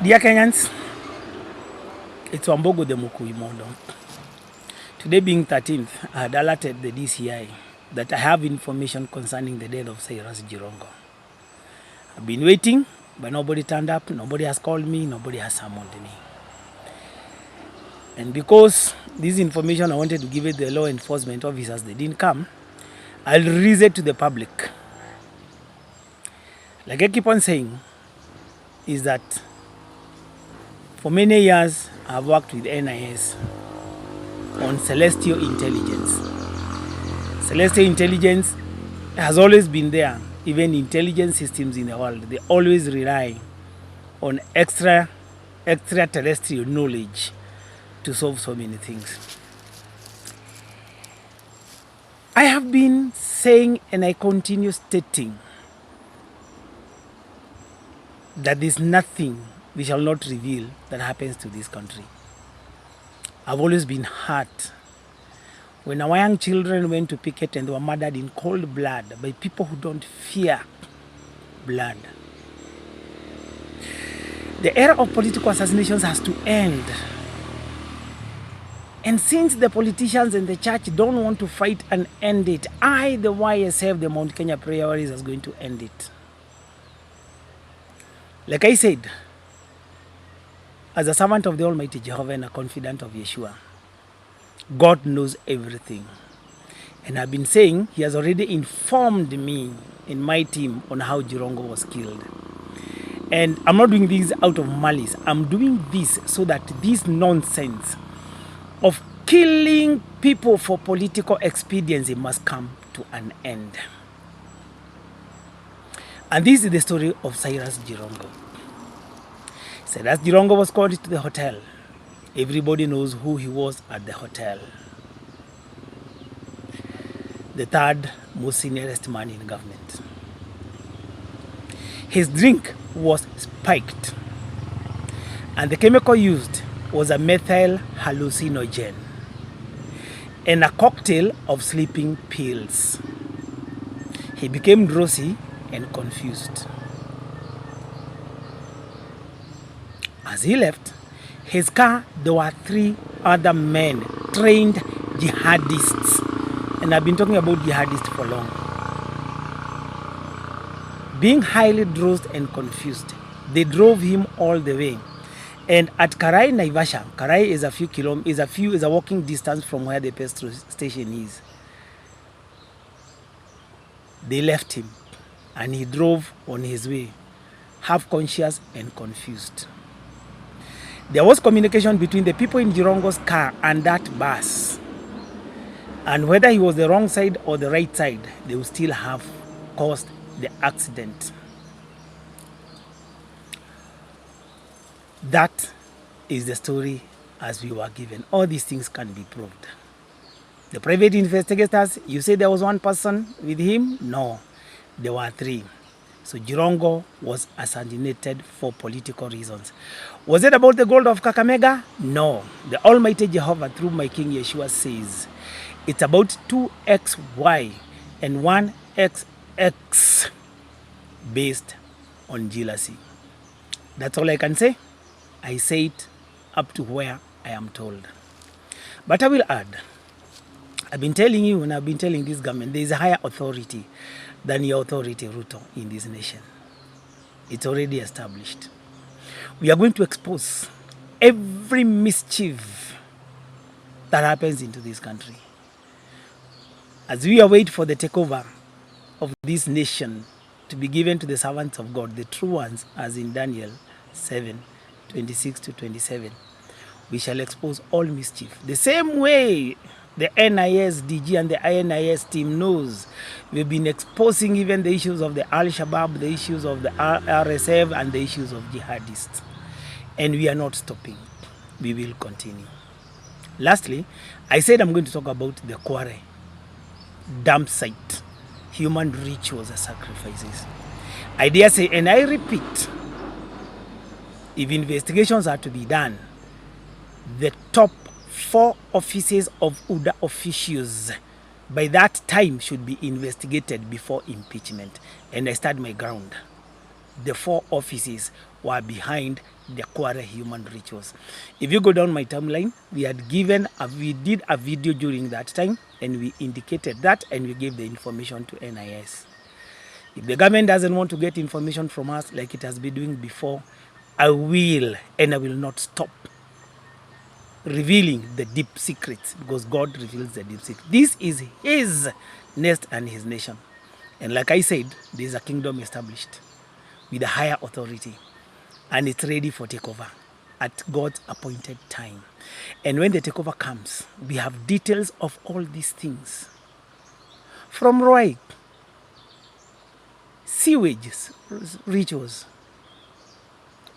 Dear Kenyans, it's Wambogo the Mukui Mondo. Today being 13th, I had alerted the DCI that I have information concerning the death of Cyrus Jirongo. I've been waiting, but nobody turned up, nobody has called me, nobody has summoned me. And because this information I wanted to give it to the law enforcement officers, they didn't come, I'll release it to the public. Like I keep on saying, is that for many years, I've worked with NIS on celestial intelligence. Celestial intelligence has always been there. Even intelligence systems in the world, they always rely on extraterrestrial knowledge to solve so many things. I have been saying, and I continue stating, that there's nothing we shall not reveal that happens to this country. I've always been hurt when our young children went to picket and they were murdered in cold blood by people who don't fear blood. The era of political assassinations has to end. And since the politicians and the church don't want to fight and end it, the YSF, the Mount Kenya Prayer Warriors, is going to end it. Like I said, as a servant of the Almighty Jehovah and a confidant of Yeshua, God knows everything. And I've been saying he has already informed me and my team on how Jirongo was killed. And I'm not doing this out of malice. I'm doing this so that this nonsense of killing people for political expediency must come to an end. And this is the story of Cyrus Jirongo. Cyrus Jirongo was called to the hotel. Everybody knows who he was at the hotel. The third most seniorest man in government. His drink was spiked, and the chemical used was a methyl hallucinogen and a cocktail of sleeping pills. He became drowsy and confused. As he left his car, there were 3 other men, trained jihadists. And I've been talking about jihadists for long. Being highly drowsed and confused, they drove him all the way. And at Karai, Naivasha, Karai is a walking distance from where the petrol station is. They left him, and he drove on his way, half conscious and confused. There was communication between the people in Jirongo's car and that bus. And whether he was the wrong side or the right side, they would still have caused the accident. That is the story as we were given. All these things can be proved. The private investigators, you say there was 1 person with him? No, there were 3. So Jirongo was assassinated for political reasons. Was it about the gold of Kakamega? No. The Almighty Jehovah, through my King Yeshua, says it's about 2XY and 1XX based on jealousy. That's all I can say. I say it up to where I am told. But I will add, I've been telling you and I've been telling this government, there is a higher authority than your authority, Ruto, in this nation. It's already established. We are going to expose every mischief that happens into this country. As we await for the takeover of this nation to be given to the servants of God, the true ones, as in Daniel 7:26-27, we shall expose all mischief. The same way the NIS DG and the INIS team knows we've been exposing even the issues of the Al-Shabaab, the issues of the RSF, and the issues of jihadists. And we are not stopping. We will continue. Lastly, I said I'm going to talk about the quarry, dump site, human rituals and sacrifices. I dare say, and I repeat, if investigations are to be done, the top 4 offices of UDA officials by that time should be investigated before impeachment. And I stand my ground. the 4 offices were behind the Kware human rituals. If you go down my timeline, we did a video during that time, and we indicated that, and we gave the information to NIS. If the government doesn't want to get information from us like it has been doing before, I will not stop revealing the deep secrets, because God reveals the deep secrets. This is his nest and his nation. And like I said, there is a kingdom established with a higher authority, and it's ready for takeover at God's appointed time. And when the takeover comes, we have details of all these things. From Roy, sewage rituals,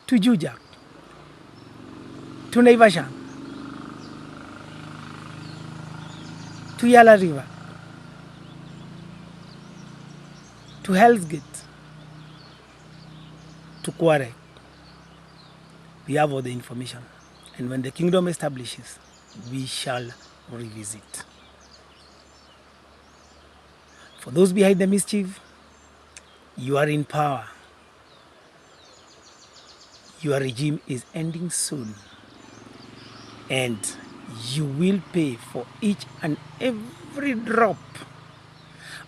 to Juja, to Naivasha, to Yala River, to Hell's Gate, to Kware. We have all the information. And when the kingdom establishes, we shall revisit. For those behind the mischief, you are in power. Your regime is ending soon. And you will pay for each and every drop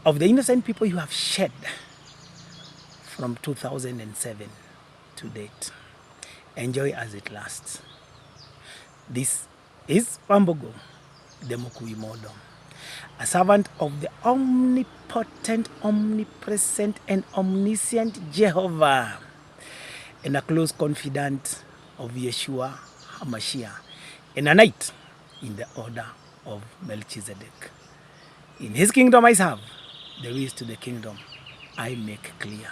of the innocent people you have shed from 2007 to date. Enjoy as it lasts. This is Pambogo, the Mukui Mondo, a servant of the omnipotent, omnipresent, and omniscient Jehovah, and a close confidant of Yeshua HaMashiach, and a knight in the order of Melchizedek. In his kingdom I serve, the ways to the kingdom I make clear.